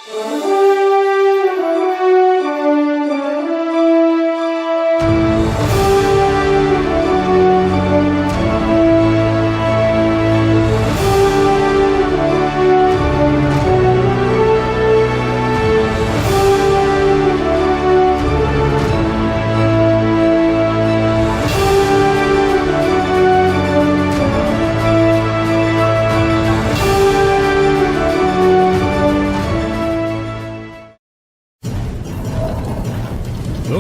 The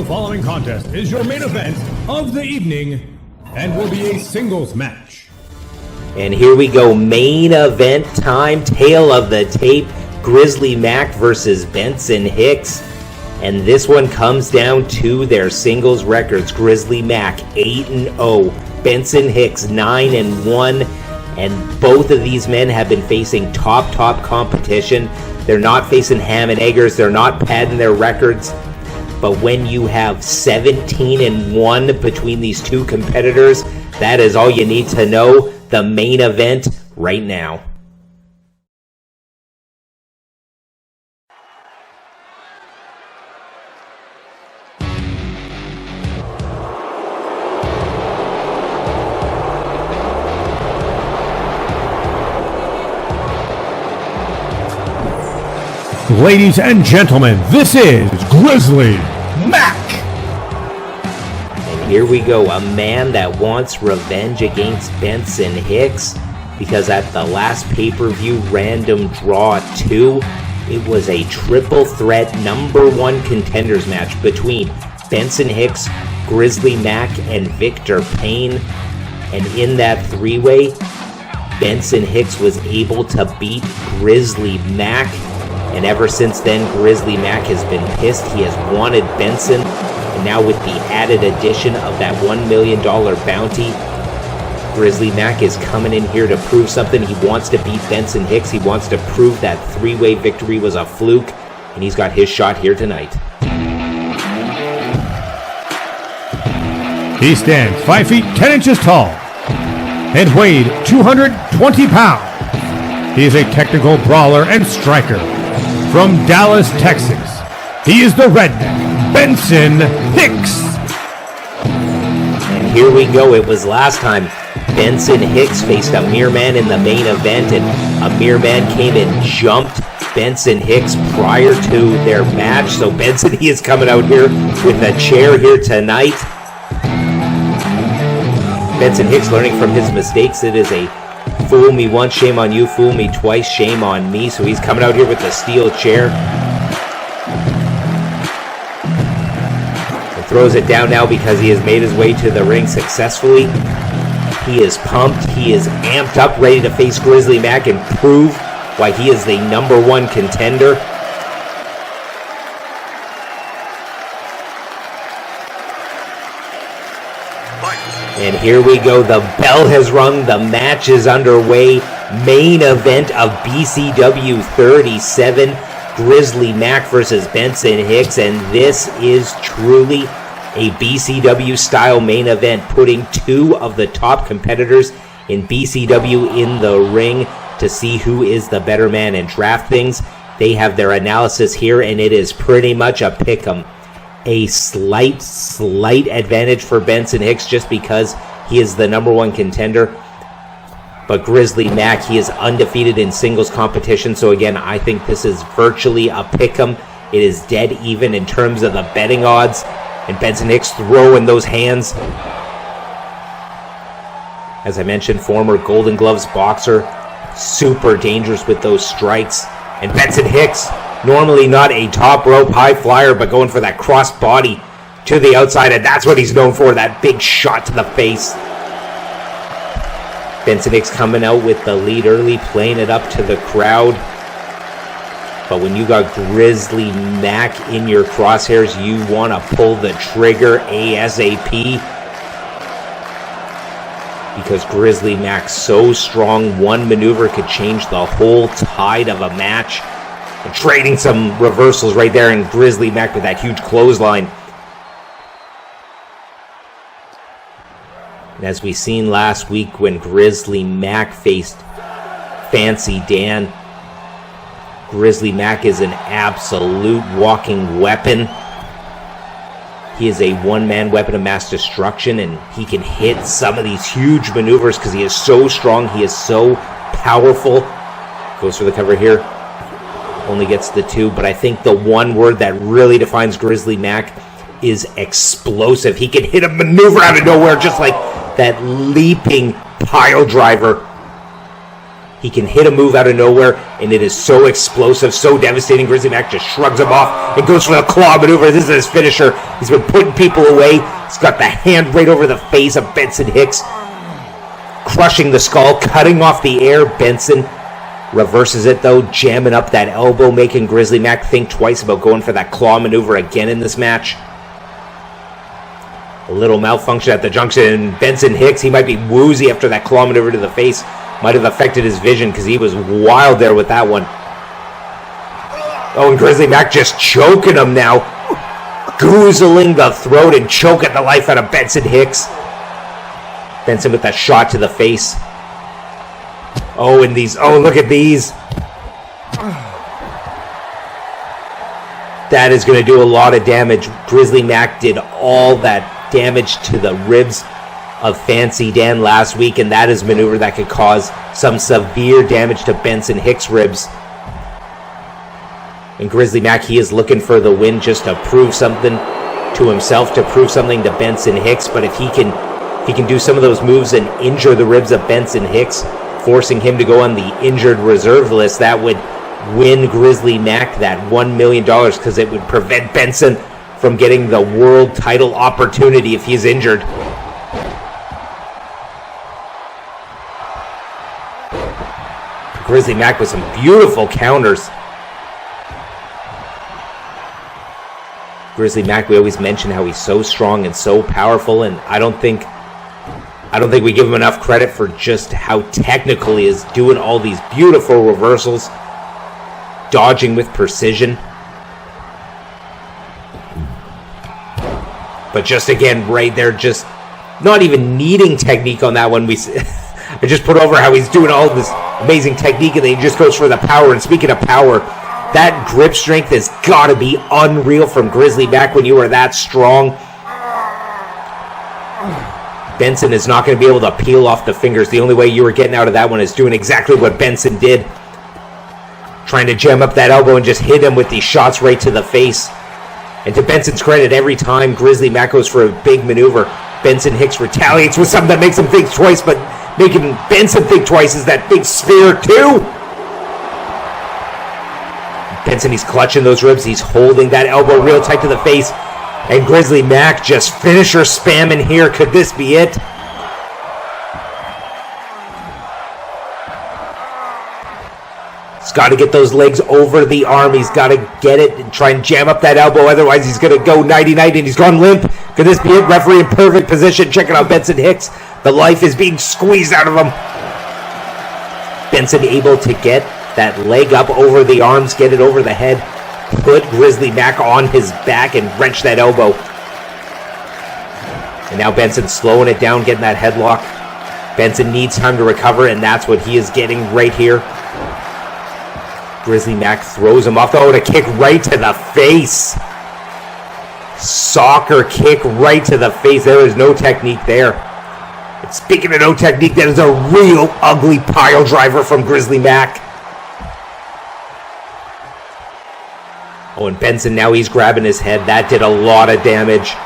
following contest is your main event of the evening and will be a singles match. And here we go, main event time, tail of the tape, Grizzly Mack versus Benson Hicks. And this one comes down to their singles records. Grizzly Mack 8-0, Benson Hicks 9-1. And both of these men have been facing top competition. They're not facing ham and eggers, they're not padding their records. But when you have 17-1 between these two competitors, that is all you need to know. The main event right now. Ladies and gentlemen, this is Grizzly Mack. And here we go, a man that wants revenge against Benson Hicks, because at the last pay-per-view Random Draw 2, it was a triple threat #1 contenders match between Benson Hicks, Grizzly Mack, and Victor Payne. And in that three-way, Benson Hicks was able to beat Grizzly Mack. And ever since then, Grizzly Mack has been pissed. He has wanted Benson. And now with the added addition of that $1 million bounty, Grizzly Mack is coming in here to prove something. He wants to beat Benson Hicks. He wants to prove that three-way victory was a fluke. And he's got his shot here tonight. He stands 5 feet 10 inches tall and weighed 220 pounds. He is a technical brawler and striker. From Dallas, Texas, he is the redneck, Benson Hicks. And here we go. It was last time Benson Hicks faced Amir Man in the main event, and Amir Man came and jumped Benson Hicks prior to their match. So Benson, he is coming out here with a chair here tonight. Benson Hicks learning from his mistakes. It is a fool me once, shame on you. Fool me twice, shame on me. So he's coming out here with the steel chair. And throws it down now because he has made his way to the ring successfully. He is pumped. He is amped up, ready to face Grizzly Mack and prove why he is the #1 contender. And here we go, the bell has rung, the match is underway. Main event of BCW 37, Grizzly Mack versus Benson Hicks, and this is truly a BCW style main event, putting two of the top competitors in BCW in the ring to see who is the better man in DraftKings. They have their analysis here, and it is pretty much a pick'em. A slight advantage for Benson Hicks just because he is the #1 contender. But Grizzly Mack, he is undefeated in singles competition. So again, I think this is virtually a pick'em. It is dead even in terms of the betting odds. And Benson Hicks throwing those hands. As I mentioned, former Golden Gloves boxer. Super dangerous with those strikes. And Benson Hicks, normally not a top rope high flyer, but going for that cross body to the outside, and that's what he's known for, that big shot to the face. Benson Hicks coming out with the lead early, playing it up to the crowd. But when you got Grizzly Mack in your crosshairs, you want to pull the trigger ASAP. Because Grizzly Mack's so strong, one maneuver could change the whole tide of a match. And trading some reversals right there, and Grizzly Mack with that huge clothesline. And as we seen last week when Grizzly Mack faced Fancy Dan, Grizzly Mack is an absolute walking weapon. He is a one-man weapon of mass destruction, and he can hit some of these huge maneuvers because he is so strong. He is so powerful. Goes for the cover here. Only gets the 2, but I think the one word that really defines Grizzly Mack is explosive. He can hit a maneuver out of nowhere just like that leaping pile driver. He can hit a move out of nowhere, and it is so explosive, so devastating. Grizzly Mack just shrugs him off and goes for the claw maneuver. This is his finisher. He's been putting people away. He's got the hand right over the face of Benson Hicks, crushing the skull, cutting off the air. Benson reverses it, though, jamming up that elbow, making Grizzly Mack think twice about going for that claw maneuver again in this match. A little malfunction at the junction. Benson Hicks, he might be woozy after that claw maneuver to the face. Might have affected his vision because he was wild there with that one. Oh, and Grizzly Mack just choking him now. Goozling the throat and choking the life out of Benson Hicks. Benson with that shot to the face. Oh, and these. Oh, look at these. That is going to do a lot of damage. Grizzly Mack did all that damage to the ribs of Fancy Dan last week, and that is a maneuver that could cause some severe damage to Benson Hicks' ribs. And Grizzly Mack, he is looking for the win just to prove something to himself, to prove something to Benson Hicks. But if he can do some of those moves and injure the ribs of Benson Hicks, forcing him to go on the injured reserve list, that would win Grizzly Mack that $1 million, because it would prevent Benson from getting the world title opportunity if he's injured. Grizzly Mack with some beautiful counters. Grizzly Mack, we always mention how he's so strong and so powerful, and I don't think we give him enough credit for just how technical he is, doing all these beautiful reversals, dodging with precision. But just again, right there, just not even needing technique on that one. I just put over how he's doing all this amazing technique, and then he just goes for the power. And speaking of power, that grip strength has got to be unreal from Grizzly Mack when you are that strong. Benson is not going to be able to peel off the fingers. The only way you were getting out of that one is doing exactly what Benson did, trying to jam up that elbow and just hit him with these shots right to the face. And to Benson's credit, every time Grizzly Mack goes for a big maneuver, Benson Hicks retaliates with something that makes him think twice, but making Benson think twice is that big spear too. Benson, he's clutching those ribs. He's holding that elbow real tight to the face. And Grizzly Mack just finisher spamming here. Could this be it? He's got to get those legs over the arm. He's got to get it and try and jam up that elbow. Otherwise, he's going to go nighty-night, and he's gone limp. Could this be it? Referee in perfect position. Checking out Benson Hicks. The life is being squeezed out of him. Benson able to get that leg up over the arms, get it over the head, put Grizzly Mack on his back, and wrench that elbow. And now Benson slowing it down, getting that headlock. Benson needs time to recover, and that's what he is getting right here. Grizzly Mack throws him off. Oh, and a kick right to the face. Soccer kick right to the face. There is no technique there. And speaking of no technique, that is a real ugly pile driver from Grizzly Mack. Oh, and Benson, now he's grabbing his head. That did a lot of damage.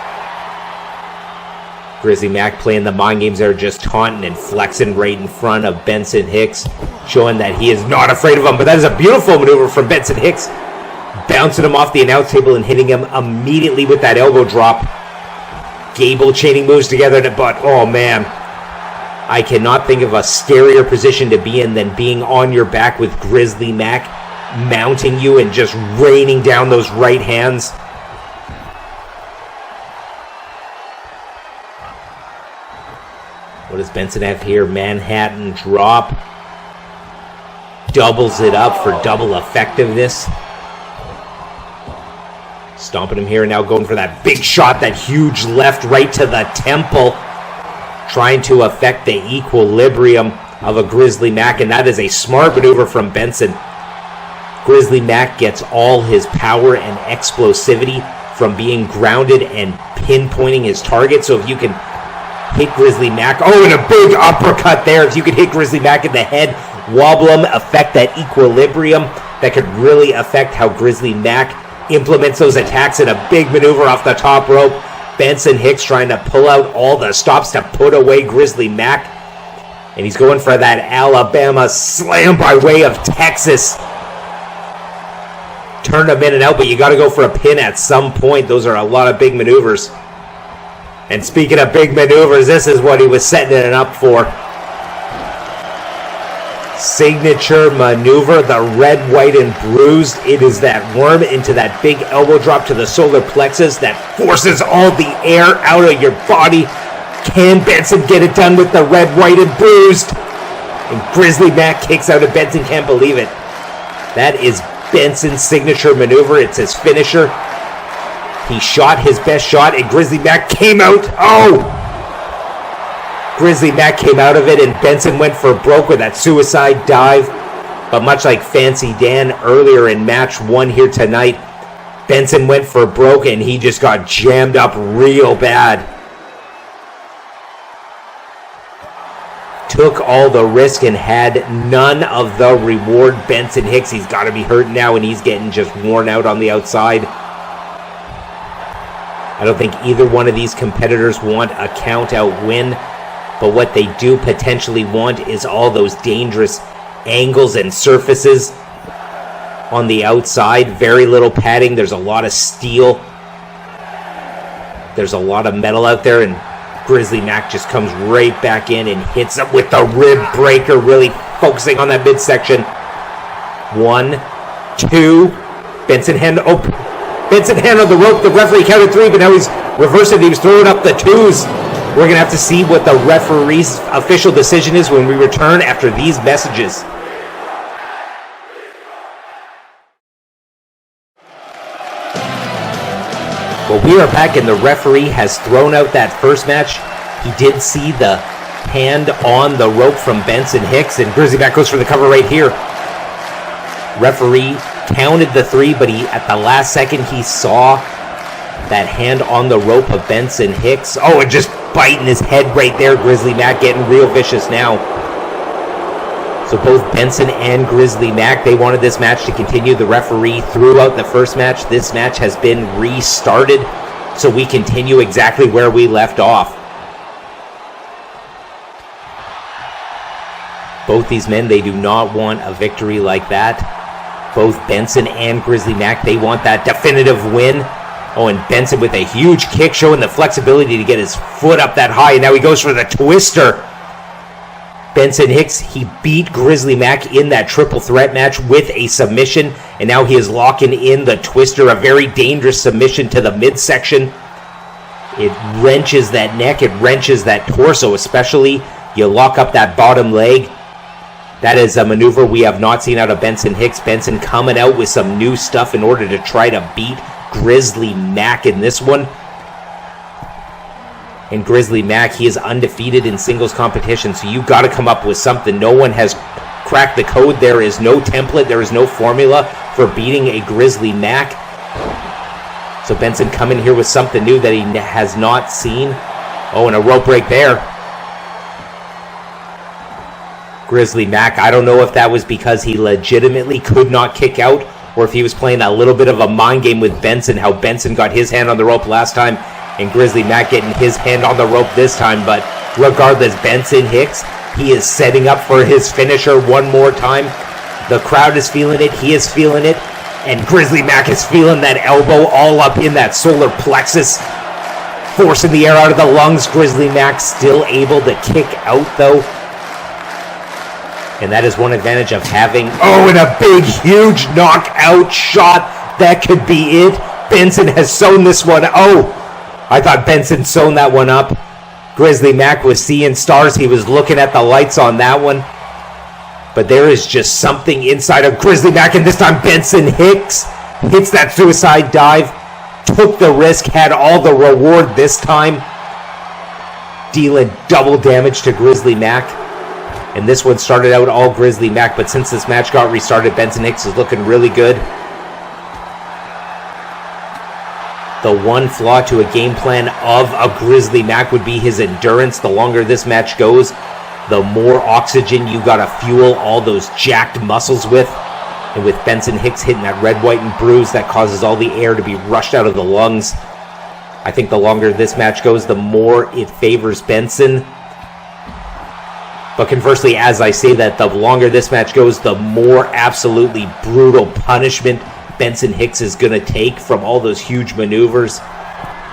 Grizzly Mack playing the mind games there, just taunting and flexing right in front of Benson Hicks, showing that he is not afraid of him. But that is a beautiful maneuver from Benson Hicks, bouncing him off the announce table and hitting him immediately with that elbow drop. Gable chaining moves together, but oh man, I cannot think of a scarier position to be in than being on your back with Grizzly Mack mounting you and just raining down those right hands. What does Benson have here? Manhattan drop. Doubles it up for double effectiveness. Stomping him here, now going for that big shot, that huge left right to the temple, trying to affect the equilibrium of a Grizzly Mack, and that is a smart maneuver from Benson. Grizzly Mack gets all his power and explosivity from being grounded and pinpointing his target. So if you can hit Grizzly Mack, and a big uppercut there. If you could hit Grizzly Mack in the head, wobble him, affect that equilibrium, that could really affect how Grizzly Mack implements those attacks in a big maneuver off the top rope. Benson Hicks trying to pull out all the stops to put away Grizzly Mack. And he's going for that Alabama slam by way of Texas. Turn him in and out, but you got to go for a pin at some point. Those are a lot of big maneuvers. And speaking of big maneuvers, this is what he was setting it up for. Signature maneuver, the red, white, and bruised. It is that worm into that big elbow drop to the solar plexus that forces all the air out of your body. Can Benson get it done with the red, white, and bruised? And Grizzly Mack kicks out, and Benson can't believe it. That is Benson's signature maneuver. It's his finisher. He shot his best shot, and Grizzly Mack came out. Grizzly Mack came out of it, and Benson went for broke with that suicide dive. But much like Fancy Dan earlier in match 1 here tonight, Benson went for broke, and he just got jammed up real bad. Took all the risk and had none of the reward. Benson Hicks, he's got to be hurt now, and he's getting just worn out on the outside. I don't think either one of these competitors want a count-out win. But what they do potentially want is all those dangerous angles and surfaces on the outside. Very little padding. There's a lot of steel. There's a lot of metal out there, and Grizzly Mack just comes right back in and hits him with the rib breaker, really focusing on that midsection. 1, 2. Benson hand on the rope. The referee counted 3, but now he's reversing. He was throwing up the 2s. We're going to have to see what the referee's official decision is when we return after these messages. Well, we are back, and the referee has thrown out that first match. He did see the hand on the rope from Benson Hicks, and Grizzly Mack goes for the cover right here. Referee counted the 3, but at the last second he saw that hand on the rope of Benson Hicks. And just biting his head right there. Grizzly Mack getting real vicious now. So both Benson and Grizzly Mack, they wanted this match to continue. The referee threw out the first match. This match has been restarted, so we continue exactly where we left off. Both these men, they do not want a victory like that. Both Benson and Grizzly Mack, they want that definitive win. And Benson with a huge kick, showing the flexibility to get his foot up that high. And now he goes for the twister. Benson Hicks, he beat Grizzly Mack in that triple threat match with a submission. And now he is locking in the twister, a very dangerous submission to the midsection. It wrenches that neck, it wrenches that torso, especially. You lock up that bottom leg. That is a maneuver we have not seen out of Benson Hicks. Benson coming out with some new stuff in order to try to beat Grizzly Mack in this one. And Grizzly Mack, he is undefeated in singles competition, so you got to come up with something. No one has cracked the code. There is no template, there is no formula for beating a Grizzly Mack. So Benson coming here with something new that he has not seen. And a rope break there. Grizzly Mack, I don't know if that was because he legitimately could not kick out, or if he was playing a little bit of a mind game with Benson, how Benson got his hand on the rope last time, and Grizzly Mack getting his hand on the rope this time. But regardless, Benson Hicks, he is setting up for his finisher one more time. The crowd is feeling it, he is feeling it, and Grizzly Mack is feeling that elbow all up in that solar plexus, forcing the air out of the lungs. Grizzly Mack still able to kick out though. And that is one advantage of having, and a big, huge knockout shot. That could be it. Benson has sewn this one. I thought Benson sewn that one up. Grizzly Mack was seeing stars. He was looking at the lights on that one. But there is just something inside of Grizzly Mack, and this time Benson Hicks hits that suicide dive, took the risk, had all the reward this time, dealing double damage to Grizzly Mack. And this one started out all Grizzly Mack, but since this match got restarted, Benson Hicks is looking really good. The one flaw to a game plan of a Grizzly Mack would be his endurance. The longer this match goes, the more oxygen you gotta fuel all those jacked muscles with. And with Benson Hicks hitting that red, white, and bruise, that causes all the air to be rushed out of the lungs. I think the longer this match goes, the more it favors Benson. But conversely, as I say that, the longer this match goes, the more absolutely brutal punishment Benson Hicks is going to take from all those huge maneuvers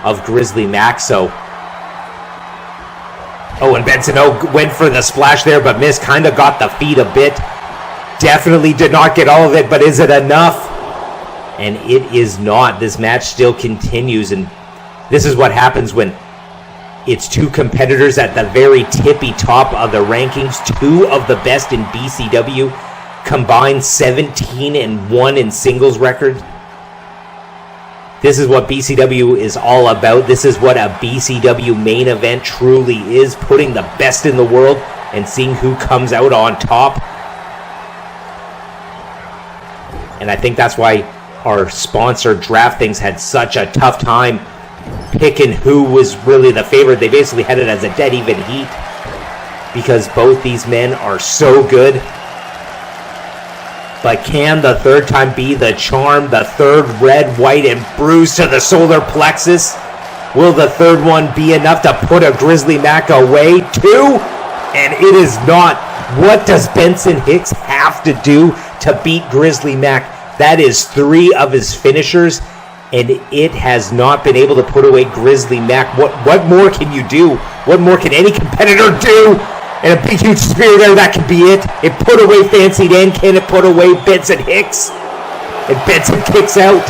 of Grizzly Mack. So, and Benson went for the splash there, but missed. Kind of got the feet a bit. Definitely did not get all of it, but is it enough? And it is not. This match still continues, and this is what happens when it's two competitors at the very tippy top of the rankings, two of the best in BCW, combined 17-1 in singles record. This is what BCW is all about. This is what a BCW main event truly is, putting the best in the world and seeing who comes out on top. And I think that's why our sponsor DraftKings had such a tough time picking who was really the favorite. They basically had it as a dead even heat because both these men are so good. But can the third time be the charm? The third red, white, and bruise to the solar plexus? Will the third one be enough to put a Grizzly Mack away? 2? And it is not. What does Benson Hicks have to do to beat Grizzly Mack? That is 3 of his finishers, and it has not been able to put away Grizzly Mack. What more can you do? What more can any competitor do? And a big, huge spear there, that could be it. It put away Fancy Dan. Can it put away Benson Hicks? And Benson kicks out.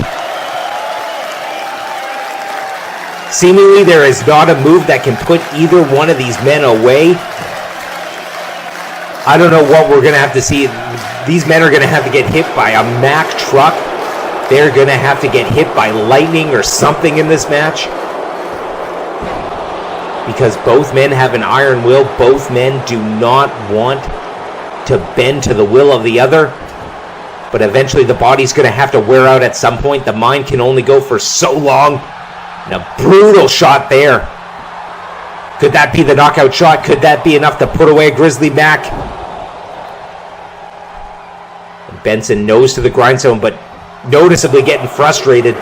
Seemingly, there is not a move that can put either one of these men away. I don't know what we're going to have to see. These men are going to have to get hit by a Mack truck. They're going to have to get hit by lightning or something in this match. Because both men have an iron will. Both men do not want to bend to the will of the other. But eventually the body's going to have to wear out at some point. The mind can only go for so long. And a brutal shot there. Could that be the knockout shot? Could that be enough to put away Grizzly Mack? Benson nose to the grindstone, but noticeably getting frustrated.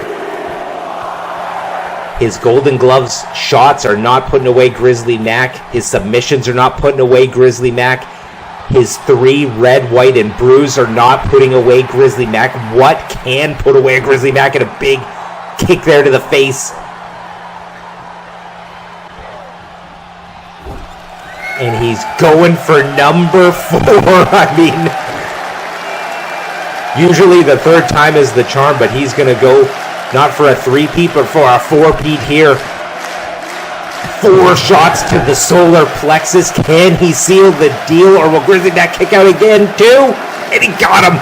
His Golden Gloves shots are not putting away Grizzly Mack. His submissions are not putting away Grizzly Mack. His 3 red, white, and bruise are not putting away Grizzly Mack. What can put away Grizzly Mack? And a big kick there to the face. And he's going for number 4. I mean, usually the third time is the charm, but he's going to go not for a 3-peat, but for a 4-peat here. 4 shots to the solar plexus. Can he seal the deal, or will Grizzly Mack kick out again? 2, and he got him.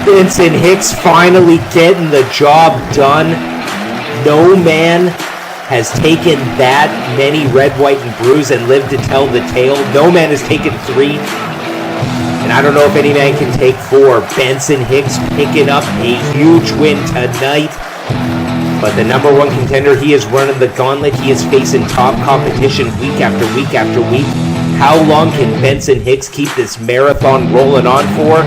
Benson Hicks finally getting the job done. No man has taken that many red, white, and bruise and lived to tell the tale. No man has taken 3. And I don't know if any man can take 4. Benson Hicks picking up a huge win tonight. But the number 1 contender, he is running the gauntlet. He is facing top competition week after week after week. How long can Benson Hicks keep this marathon rolling on for?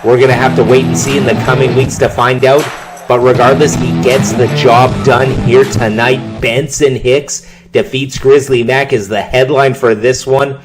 We're going to have to wait and see in the coming weeks to find out. But regardless, he gets the job done here tonight. Benson Hicks defeats Grizzly Mack as the headline for this one.